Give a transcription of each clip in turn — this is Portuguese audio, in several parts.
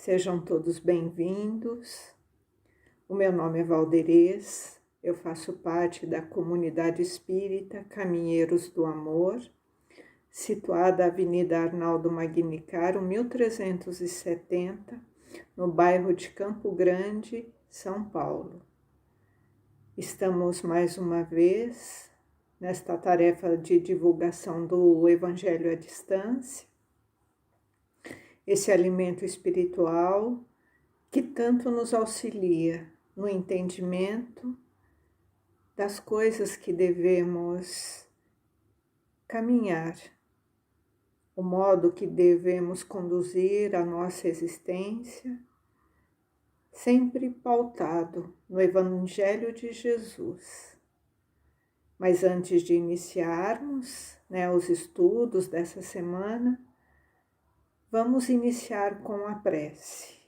Sejam todos bem-vindos. O meu nome é Valderez, eu faço parte da comunidade espírita Caminheiros do Amor, situada na Avenida Arnaldo Magnicaro, 1370, no bairro de Campo Grande, São Paulo. Estamos mais uma vez nesta tarefa de divulgação do Evangelho à distância, esse alimento espiritual que tanto nos auxilia no entendimento das coisas que devemos caminhar, o modo que devemos conduzir a nossa existência, sempre pautado no Evangelho de Jesus. Mas antes de iniciarmos os estudos dessa semana, vamos iniciar com a prece.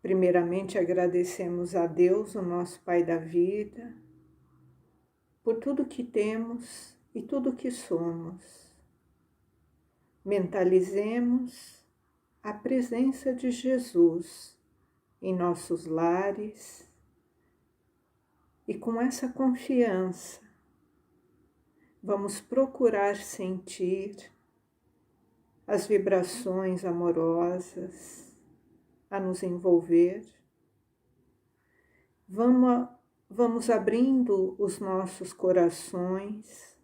Primeiramente, agradecemos a Deus, o nosso Pai da vida, por tudo que temos e tudo que somos. Mentalizemos a presença de Jesus em nossos lares e com essa confiança vamos procurar sentir as vibrações amorosas a nos envolver. Vamos abrindo os nossos corações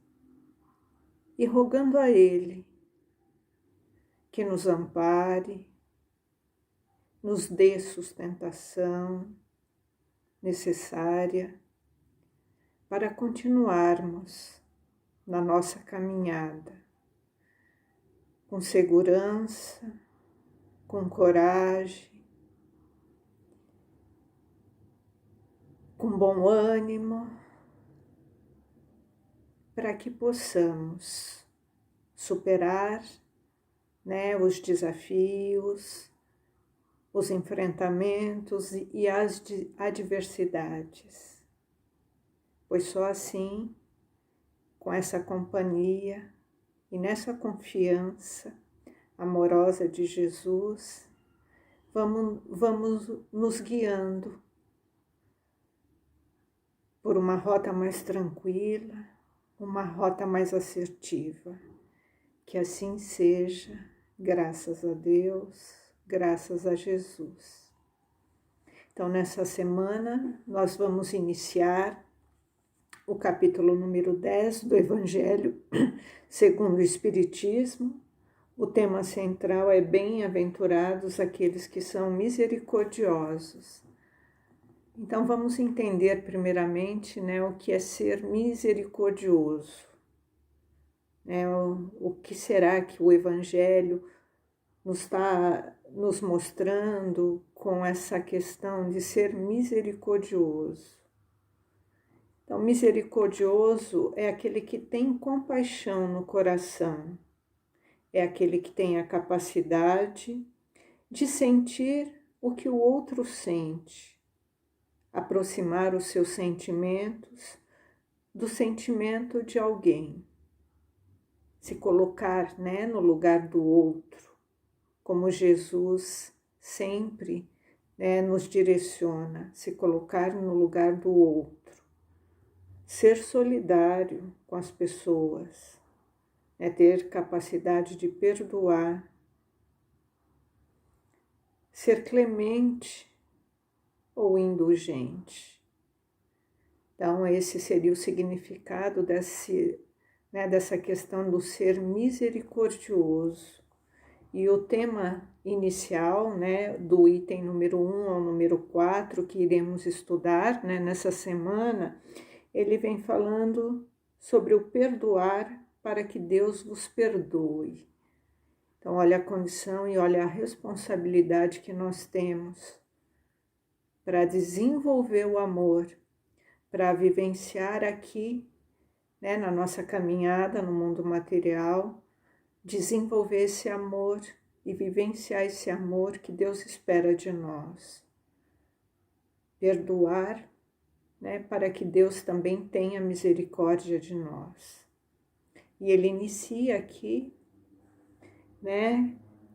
e rogando a Ele que nos ampare, nos dê sustentação necessária para continuarmos na nossa caminhada com segurança, com coragem, com bom ânimo, para que possamos superar os desafios, os enfrentamentos e as adversidades. Pois só assim, com essa companhia e nessa confiança amorosa de Jesus, vamos nos guiando por uma rota mais tranquila, uma rota mais assertiva. Que assim seja, graças a Deus, graças a Jesus. Então, nessa semana, nós vamos iniciar o capítulo número 10 do Evangelho segundo o Espiritismo. O tema central é bem-aventurados aqueles que são misericordiosos. Então vamos entender primeiramente o que é ser misericordioso. O que será que o Evangelho nos está nos mostrando com essa questão de ser misericordioso? Então, misericordioso é aquele que tem compaixão no coração, é aquele que tem a capacidade de sentir o que o outro sente, aproximar os seus sentimentos do sentimento de alguém, se colocar no lugar do outro, como Jesus sempre nos direciona, se colocar no lugar do outro. Ser solidário com as pessoas, ter capacidade de perdoar, ser clemente ou indulgente. Então, esse seria o significado dessa questão do ser misericordioso. E o tema inicial, do item número 1 ao número 4, que iremos estudar nessa semana, ele vem falando sobre o perdoar para que Deus vos perdoe. Então, olha a condição e olha a responsabilidade que nós temos para desenvolver o amor, para vivenciar aqui, na nossa caminhada no mundo material, desenvolver esse amor e vivenciar esse amor que Deus espera de nós. Perdoar para que Deus também tenha misericórdia de nós. E ele inicia aqui,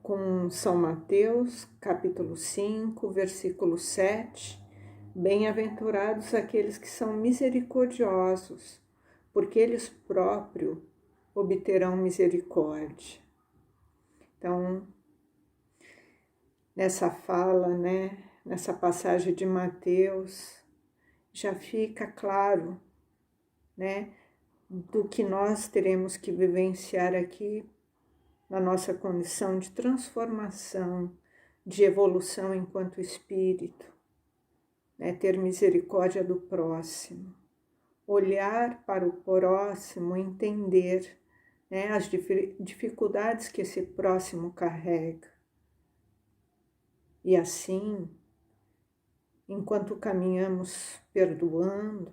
com São Mateus, capítulo 5, versículo 7. Bem-aventurados aqueles que são misericordiosos, porque eles próprios obterão misericórdia. Então, nessa fala, nessa passagem de Mateus, já fica claro, do que nós teremos que vivenciar aqui na nossa condição de transformação, de evolução enquanto espírito, ter misericórdia do próximo, olhar para o próximo, entender as dificuldades que esse próximo carrega. E assim, enquanto caminhamos perdoando,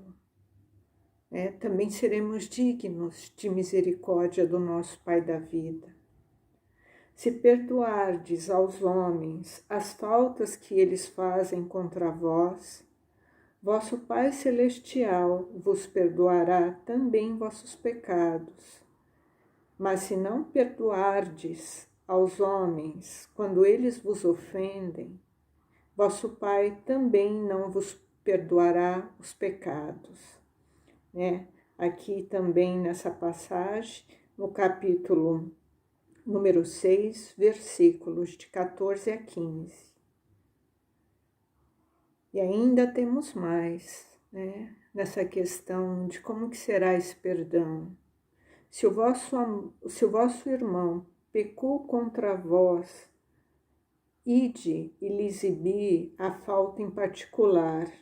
também seremos dignos de misericórdia do nosso Pai da vida. Se perdoardes aos homens as faltas que eles fazem contra vós, vosso Pai Celestial vos perdoará também vossos pecados. Mas se não perdoardes aos homens quando eles vos ofendem, vosso Pai também não vos perdoará os pecados. Aqui também nessa passagem, no capítulo número 6, versículos de 14 a 15. E ainda temos mais, nessa questão de como que será esse perdão. Se o vosso irmão pecou contra vós, ide e lhe exibi a falta em particular,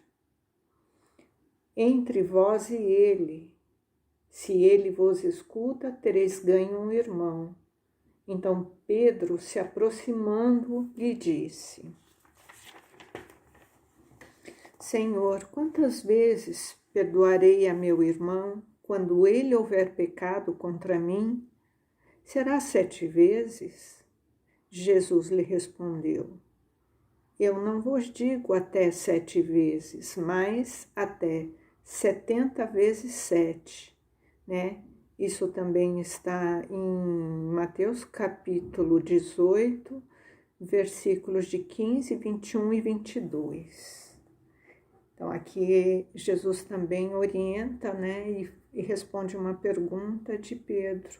entre vós e ele. Se ele vos escuta, tereis ganho um irmão. Então Pedro, se aproximando, lhe disse: Senhor, quantas vezes perdoarei a meu irmão quando ele houver pecado contra mim? Será 7 vezes? Jesus lhe respondeu: Eu não vos digo até 7 vezes, mas até 70 vezes 7, Isso também está em Mateus capítulo 18, versículos de 15, 21 e 22. Então aqui Jesus também orienta, e responde uma pergunta de Pedro.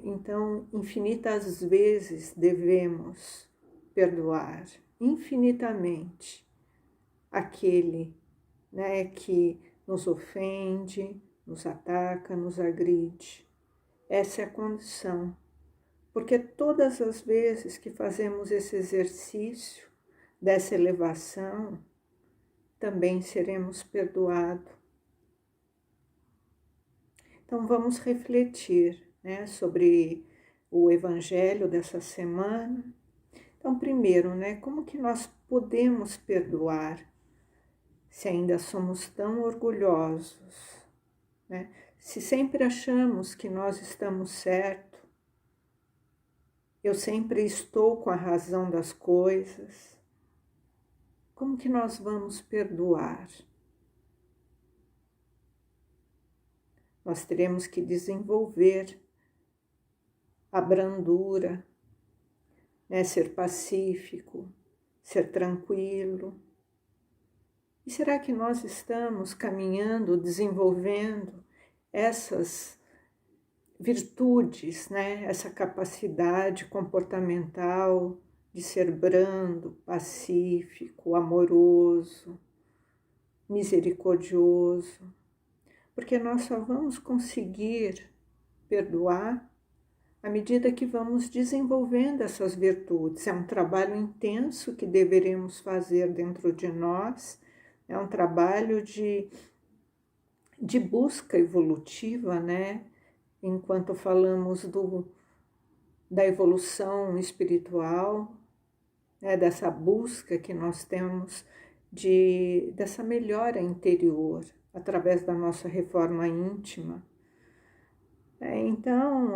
Então, infinitas vezes devemos perdoar, infinitamente, aquele que nos ofende, nos ataca, nos agride. Essa é a condição, porque todas as vezes que fazemos esse exercício dessa elevação, também seremos perdoados. Então vamos refletir, sobre o Evangelho dessa semana. Então, primeiro, como que nós podemos perdoar se ainda somos tão orgulhosos? Se sempre achamos que nós estamos certos, eu sempre estou com a razão das coisas, como que nós vamos perdoar? Nós teremos que desenvolver a brandura, ser pacífico, ser tranquilo. E será que nós estamos caminhando, desenvolvendo essas virtudes, essa capacidade comportamental de ser brando, pacífico, amoroso, misericordioso? Porque nós só vamos conseguir perdoar à medida que vamos desenvolvendo essas virtudes. É um trabalho intenso que deveremos fazer dentro de nós, é um trabalho de busca evolutiva, Enquanto falamos da evolução espiritual, dessa busca que nós temos dessa melhora interior, através da nossa reforma íntima. Então,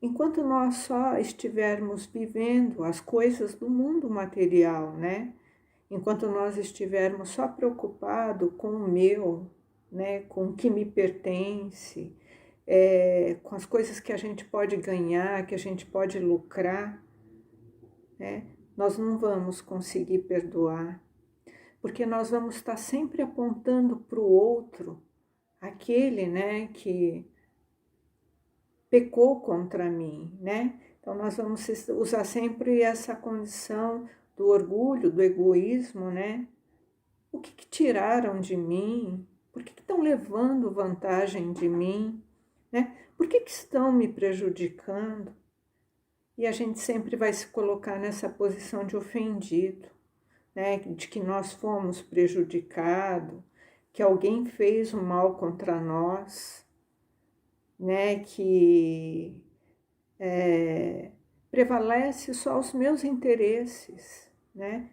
enquanto nós só estivermos vivendo as coisas do mundo material, enquanto nós estivermos só preocupados com o meu, com o que me pertence, com as coisas que a gente pode ganhar, que a gente pode lucrar, né? Nós não vamos conseguir perdoar, porque nós vamos estar sempre apontando para o outro, aquele, né, que pecou contra mim, né? Então nós vamos usar sempre essa condição do orgulho, do egoísmo, né? O que tiraram de mim? Por que estão levando vantagem de mim? Né? Por que estão me prejudicando? E a gente sempre vai se colocar nessa posição de ofendido, né? De que nós fomos prejudicados, que alguém fez um mal contra nós, né? Que prevalece só os meus interesses, né?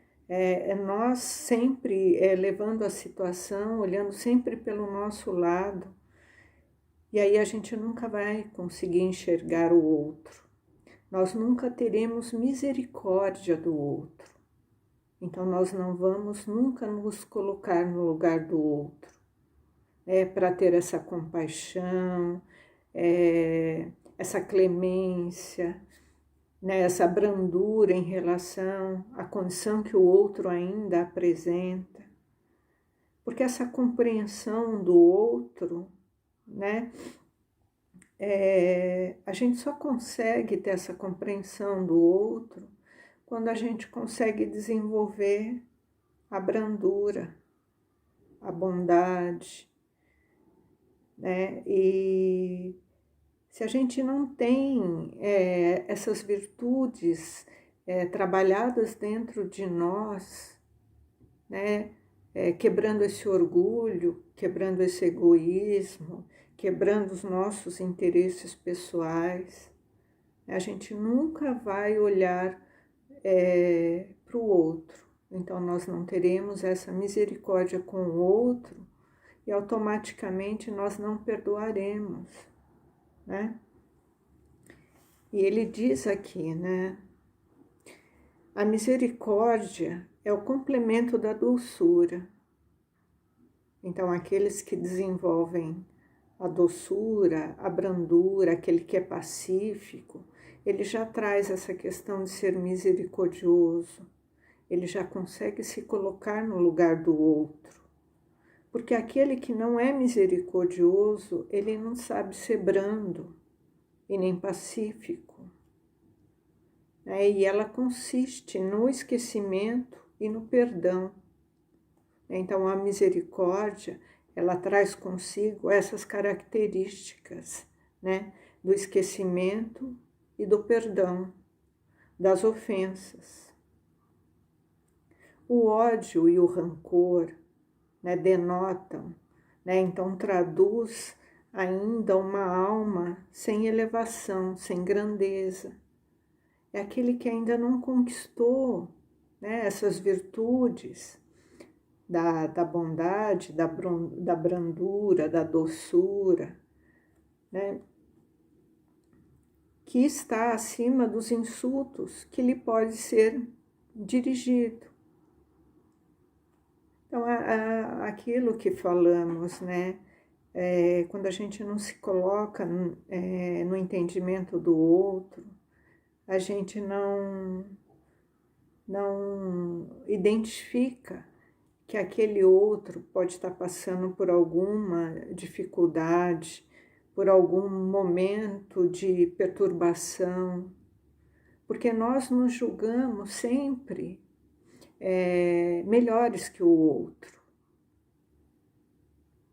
Nós sempre levando a situação, olhando sempre pelo nosso lado, e aí a gente nunca vai conseguir enxergar o outro. Nós nunca teremos misericórdia do outro. Então nós não vamos nunca nos colocar no lugar do outro, para ter essa compaixão, essa clemência, né, essa brandura em relação à condição que o outro ainda apresenta. Porque essa compreensão do outro, né, a gente só consegue ter essa compreensão do outro quando a gente consegue desenvolver a brandura, a bondade, né? E se a gente não tem essas virtudes trabalhadas dentro de nós, né? Quebrando esse orgulho, quebrando esse egoísmo, quebrando os nossos interesses pessoais, a gente nunca vai olhar para o outro. Então nós não teremos essa misericórdia com o outro e automaticamente nós não perdoaremos, né? E ele diz aqui, né? A misericórdia é o complemento da doçura. Então, aqueles que desenvolvem a doçura, a brandura, aquele que é pacífico, ele já traz essa questão de ser misericordioso. Ele já consegue se colocar no lugar do outro. Porque aquele que não é misericordioso, ele não sabe ser brando e nem pacífico. E ela consiste no esquecimento e no perdão. Então, a misericórdia, ela traz consigo essas características, né, do esquecimento e do perdão, das ofensas. O ódio e o rancor, né, denotam, né, então traduz ainda uma alma sem elevação, sem grandeza. É aquele que ainda não conquistou, né, essas virtudes da bondade, da brandura, da doçura, né, que está acima dos insultos que lhe pode ser dirigido. Então, aquilo que falamos, né, quando a gente não se coloca no entendimento do outro, a gente não identifica que aquele outro pode estar passando por alguma dificuldade, por algum momento de perturbação, porque nós nos julgamos sempre melhores que o outro.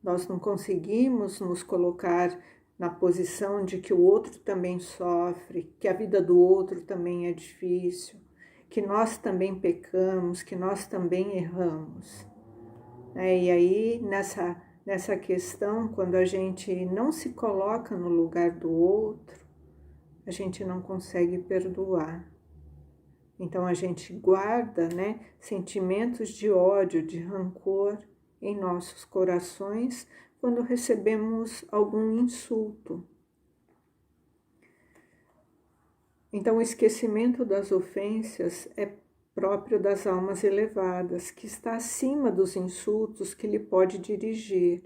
Nós não conseguimos nos colocar na posição de que o outro também sofre, que a vida do outro também é difícil, que nós também pecamos, que nós também erramos. E aí, nessa questão, quando a gente não se coloca no lugar do outro, a gente não consegue perdoar. Então, a gente guarda, né, sentimentos de ódio, de rancor em nossos corações quando recebemos algum insulto. Então, o esquecimento das ofensas é próprio das almas elevadas, que está acima dos insultos que lhe pode dirigir.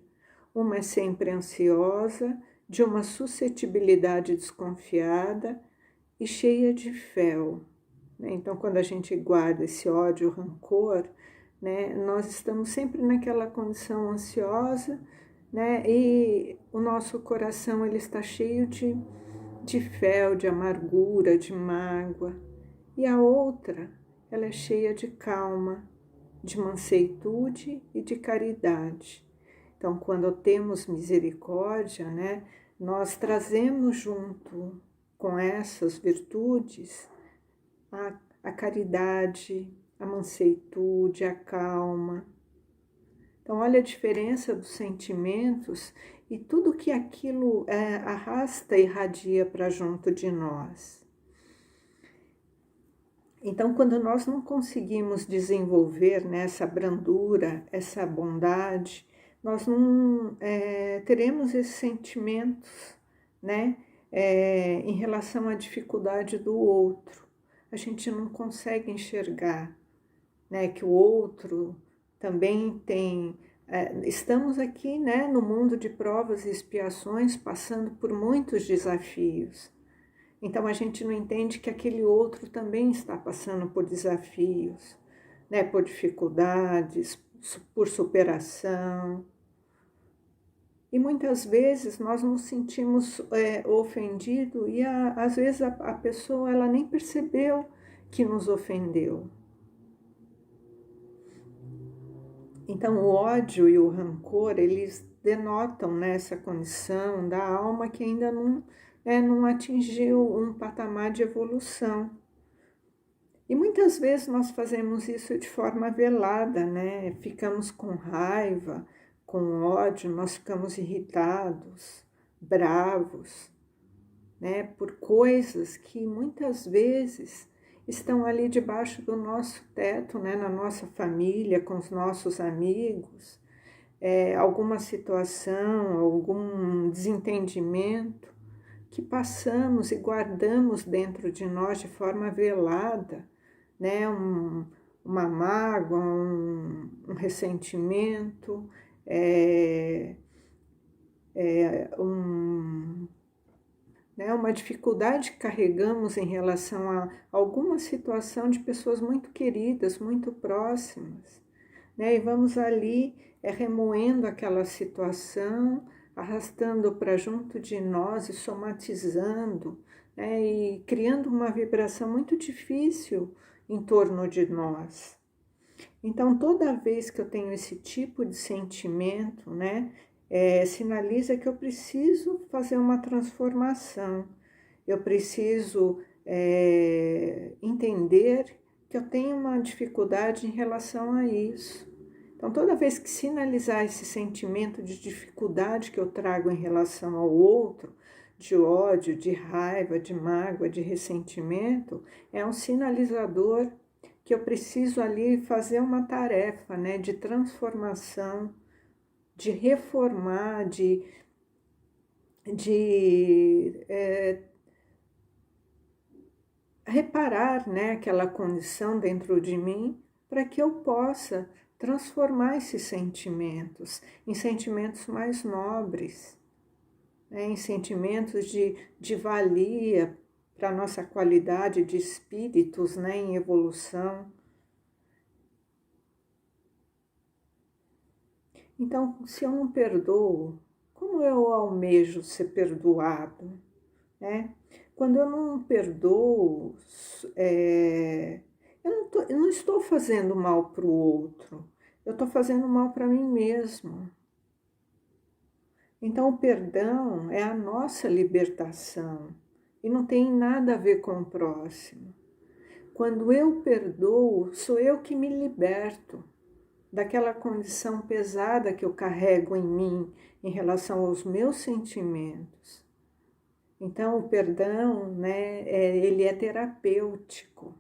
Uma é sempre ansiosa de uma suscetibilidade desconfiada e cheia de fel. Né? Então, quando a gente guarda esse ódio, rancor, né, nós estamos sempre naquela condição ansiosa, né, e o nosso coração ele está cheio de fel, de amargura, de mágoa. E a outra, ela é cheia de calma, de manseitude e de caridade. Então, quando temos misericórdia, né, nós trazemos junto com essas virtudes a caridade, a manseitude, a calma. Então, olha a diferença dos sentimentos e tudo que aquilo arrasta e irradia para junto de nós. Então, quando nós não conseguimos desenvolver, né, essa brandura, essa bondade, nós não teremos esses sentimentos, né, em relação à dificuldade do outro. A gente não consegue enxergar, né, que o outro também tem. Estamos aqui, né, no mundo de provas e expiações, passando por muitos desafios. Então a gente não entende que aquele outro também está passando por desafios, né, por dificuldades, por superação. E muitas vezes nós nos sentimos ofendidos e às vezes a pessoa ela nem percebeu que nos ofendeu. Então o ódio e o rancor, eles denotam, né, essa condição da alma que ainda não atingiu um patamar de evolução. E muitas vezes nós fazemos isso de forma velada, né? Ficamos com raiva, com ódio, nós ficamos irritados, bravos, né? Por coisas que muitas vezes estão ali debaixo do nosso teto, né? Na nossa família, com os nossos amigos, alguma situação, algum desentendimento que passamos e guardamos dentro de nós de forma velada, né? Uma mágoa, um ressentimento, né? Uma dificuldade que carregamos em relação a alguma situação de pessoas muito queridas, muito próximas, né? E vamos ali remoendo aquela situação, arrastando para junto de nós e somatizando, né? E criando uma vibração muito difícil em torno de nós. Então, toda vez que eu tenho esse tipo de sentimento, né, sinaliza que eu preciso fazer uma transformação, eu preciso entender que eu tenho uma dificuldade em relação a isso. Então, toda vez que sinalizar esse sentimento de dificuldade que eu trago em relação ao outro, de ódio, de raiva, de mágoa, de ressentimento, é um sinalizador que eu preciso ali fazer uma tarefa, né, de transformação, de reformar, de reparar, né, aquela condição dentro de mim para que eu possa transformar esses sentimentos em sentimentos mais nobres, né, em sentimentos de valia para a nossa qualidade de espíritos, né, em evolução. Então, se eu não perdoo, como eu almejo ser perdoado? Né? Quando eu não perdoo, eu não estou fazendo mal para o outro, eu estou fazendo mal para mim mesmo. Então, o perdão é a nossa libertação e não tem nada a ver com o próximo. Quando eu perdoo, sou eu que me liberto daquela condição pesada que eu carrego em mim em relação aos meus sentimentos. Então, o perdão, né, ele é terapêutico,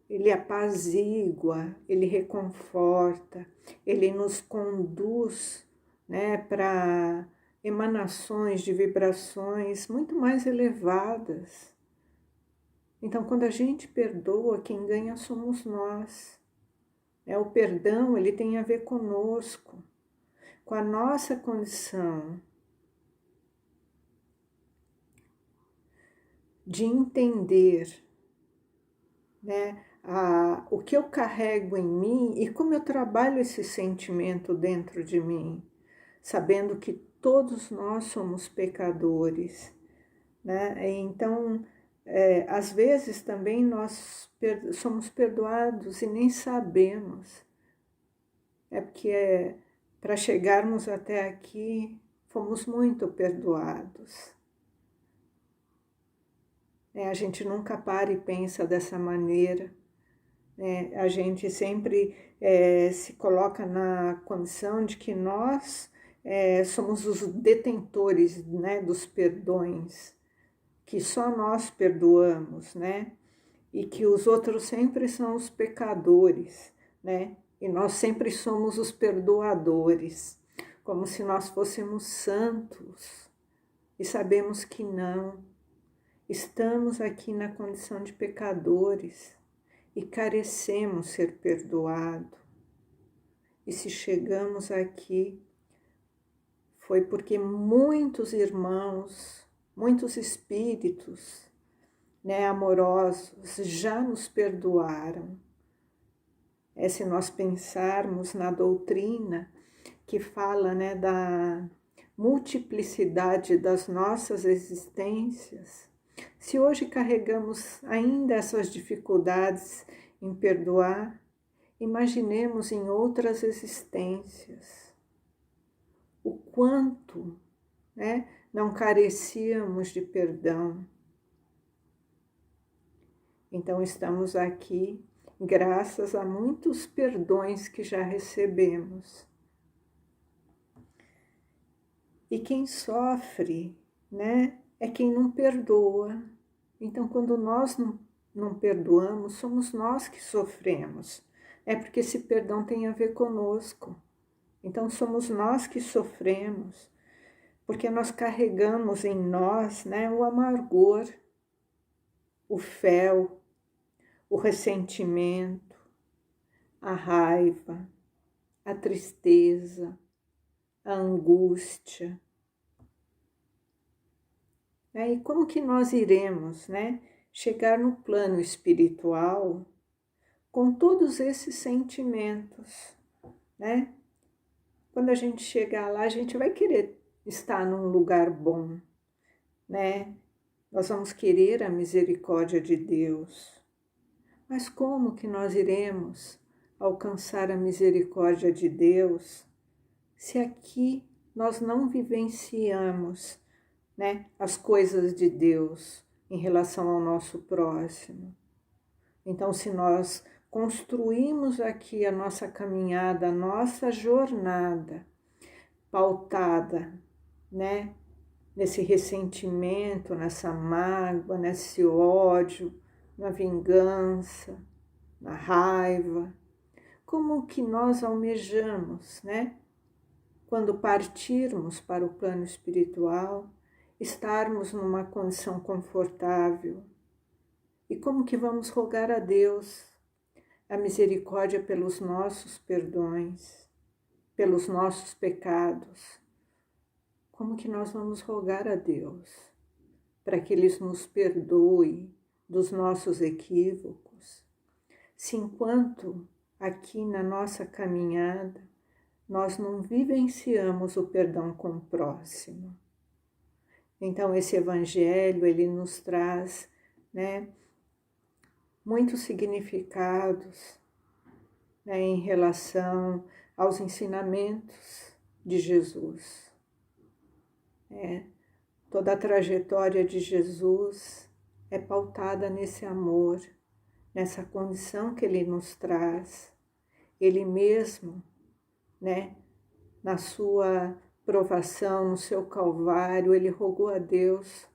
ele apazigua, ele reconforta, ele nos conduz, né, para emanações de vibrações muito mais elevadas. Então, quando a gente perdoa, quem ganha somos nós. O perdão, ele tem a ver conosco, com a nossa condição, de entender, né, o que eu carrego em mim e como eu trabalho esse sentimento dentro de mim, sabendo que todos nós somos pecadores, né? Então, às vezes também nós somos perdoados e nem sabemos. É porque para chegarmos até aqui fomos muito perdoados. A gente nunca para e pensa dessa maneira. A gente sempre se coloca na condição de que nós somos os detentores, né, dos perdões, que só nós perdoamos, né? E que os outros sempre são os pecadores, né? E nós sempre somos os perdoadores, como se nós fôssemos santos. E sabemos que não. Estamos aqui na condição de pecadores e carecemos ser perdoados. E se chegamos aqui, foi porque muitos irmãos, muitos espíritos, né, amorosos, já nos perdoaram. Se nós pensarmos na doutrina que fala, né, da multiplicidade das nossas existências, se hoje carregamos ainda essas dificuldades em perdoar, imaginemos em outras existências o quanto, né, não carecíamos de perdão. Então estamos aqui graças a muitos perdões que já recebemos. E quem sofre, né, é quem não perdoa. Então, quando nós não perdoamos, somos nós que sofremos. É porque esse perdão tem a ver conosco. Então, somos nós que sofremos, porque nós carregamos em nós, né, o amargor, o fel, o ressentimento, a raiva, a tristeza, a angústia. E como que nós iremos, né, chegar no plano espiritual com todos esses sentimentos, né? Quando a gente chegar lá, a gente vai querer estar num lugar bom, né? Nós vamos querer a misericórdia de Deus. Mas como que nós iremos alcançar a misericórdia de Deus se aqui nós não vivenciamos, né, as coisas de Deus em relação ao nosso próximo? Então, se nós construímos aqui a nossa caminhada, a nossa jornada, pautada, né, nesse ressentimento, nessa mágoa, nesse ódio, na vingança, na raiva, como que nós almejamos, né, quando partirmos para o plano espiritual, estarmos numa condição confortável? E como que vamos rogar a Deus a misericórdia pelos nossos perdões, pelos nossos pecados? Como que nós vamos rogar a Deus para que Ele nos perdoe dos nossos equívocos, se enquanto aqui na nossa caminhada nós não vivenciamos o perdão com o próximo? Então esse evangelho, ele nos traz, né, muitos significados, né, em relação aos ensinamentos de Jesus. Toda a trajetória de Jesus é pautada nesse amor, nessa condição que Ele nos traz. Ele mesmo, né, na sua provação, no seu calvário, Ele rogou a Deus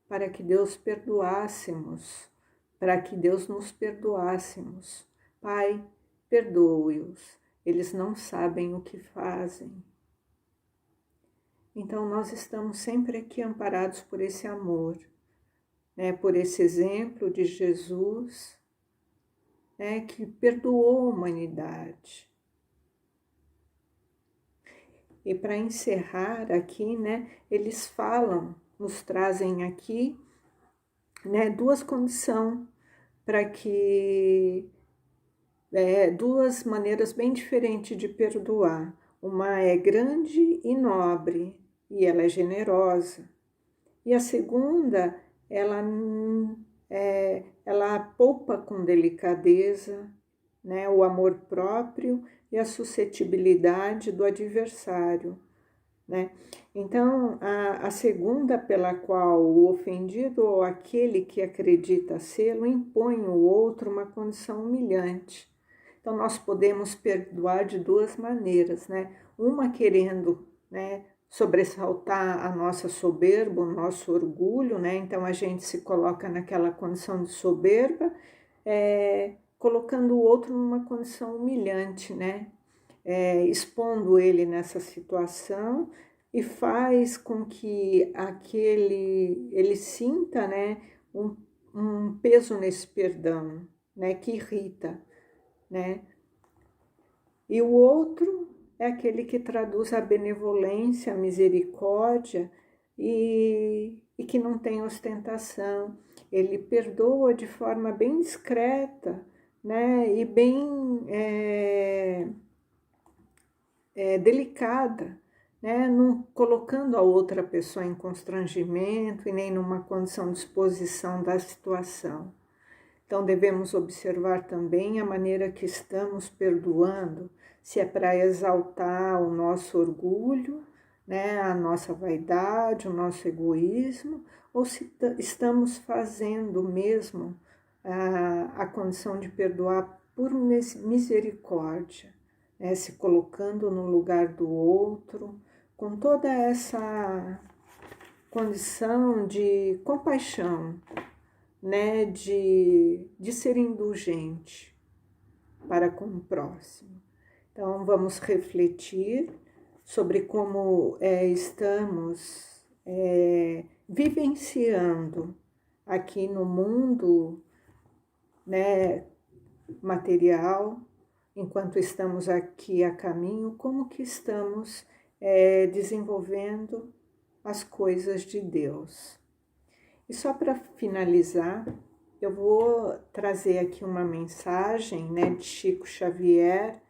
para que Deus perdoássemos, para que Deus nos perdoássemos. Pai, perdoe-os, eles não sabem o que fazem. Então nós estamos sempre aqui amparados por esse amor, né, por esse exemplo de Jesus, né, que perdoou a humanidade. E para encerrar aqui, né, eles falam, nos trazem aqui né, duas condições para que duas maneiras bem diferentes de perdoar. Uma é grande e nobre, e ela é generosa. E a segunda, ela poupa com delicadeza, né, o amor próprio e a suscetibilidade do adversário, né? Então, a segunda, pela qual o ofendido ou aquele que acredita sê-lo impõe ao outro uma condição humilhante. Então, nós podemos perdoar de duas maneiras, né? Uma querendo, né, sobressaltar a nossa soberba, o nosso orgulho, né? Então, a gente se coloca naquela condição de soberba, colocando o outro numa condição humilhante, né? Expondo ele nessa situação e faz com que ele sinta, né, um peso nesse perdão, né, que irrita, né? E o outro é aquele que traduz a benevolência, a misericórdia e que não tem ostentação. Ele perdoa de forma bem discreta, né, e bem delicada, né, não colocando a outra pessoa em constrangimento e nem numa condição de exposição da situação. Então, devemos observar também a maneira que estamos perdoando, se é para exaltar o nosso orgulho, né, a nossa vaidade, o nosso egoísmo, ou se estamos fazendo mesmo a condição de perdoar por misericórdia, né, se colocando no lugar do outro, com toda essa condição de compaixão, né, de ser indulgente para com o próximo. Então, vamos refletir sobre como estamos vivenciando aqui no mundo, né, material, enquanto estamos aqui a caminho, como que estamos desenvolvendo as coisas de Deus. E só para finalizar, eu vou trazer aqui uma mensagem, né, de Chico Xavier,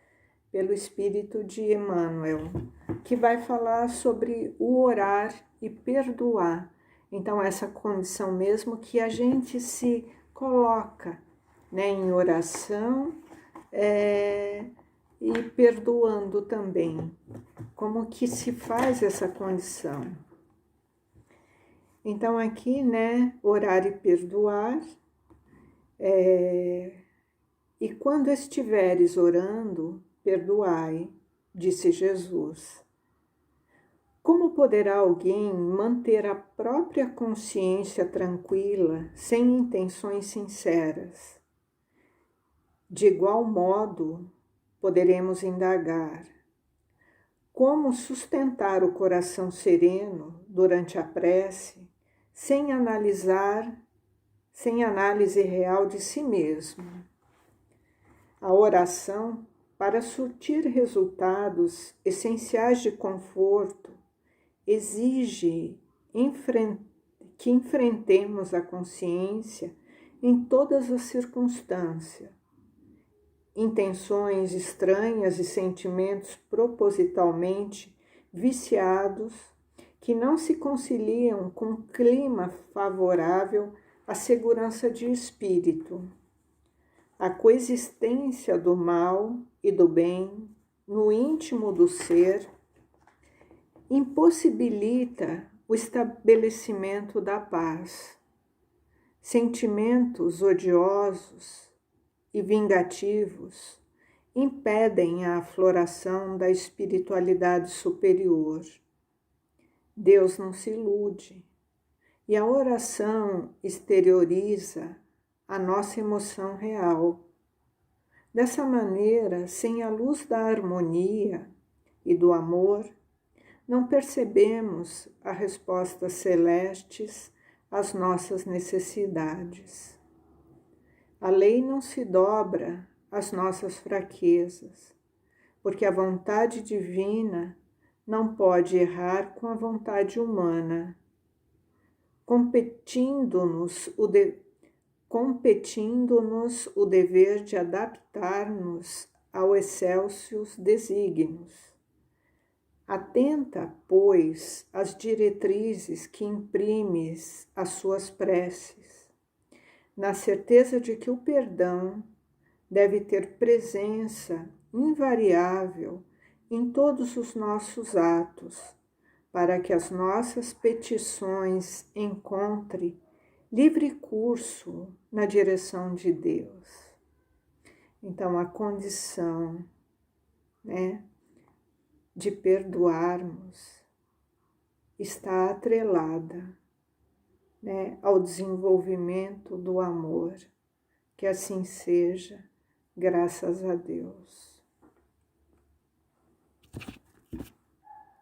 pelo Espírito de Emmanuel, que vai falar sobre o orar e perdoar. Então, essa condição mesmo que a gente se coloca, né, em oração e perdoando também. Como que se faz essa condição? Então, aqui, né, orar e perdoar. E quando estiveres orando, perdoai, disse Jesus. Como poderá alguém manter a própria consciência tranquila sem intenções sinceras? De igual modo, poderemos indagar: como sustentar o coração sereno durante a prece, sem análise real de si mesmo? A oração, para surtir resultados essenciais de conforto, exige que enfrentemos a consciência em todas as circunstâncias. Intenções estranhas e sentimentos propositalmente viciados que não se conciliam com um clima favorável à segurança de espírito. A coexistência do mal e do bem no íntimo do ser impossibilita o estabelecimento da paz. Sentimentos odiosos e vingativos impedem a afloração da espiritualidade superior. Deus não se ilude, e a oração exterioriza a nossa emoção real. Dessa maneira, sem a luz da harmonia e do amor, não percebemos as respostas celestes às nossas necessidades. A lei não se dobra às nossas fraquezas, porque a vontade divina não pode errar com a vontade humana. competindo-nos o dever de adaptar-nos ao excelsos desígnios. Atenta, pois, às diretrizes que imprimes às suas preces, na certeza de que o perdão deve ter presença invariável em todos os nossos atos, para que as nossas petições encontrem livre curso na direção de Deus. Então, a condição, de perdoarmos está atrelada, ao desenvolvimento do amor. Que assim seja, graças a Deus.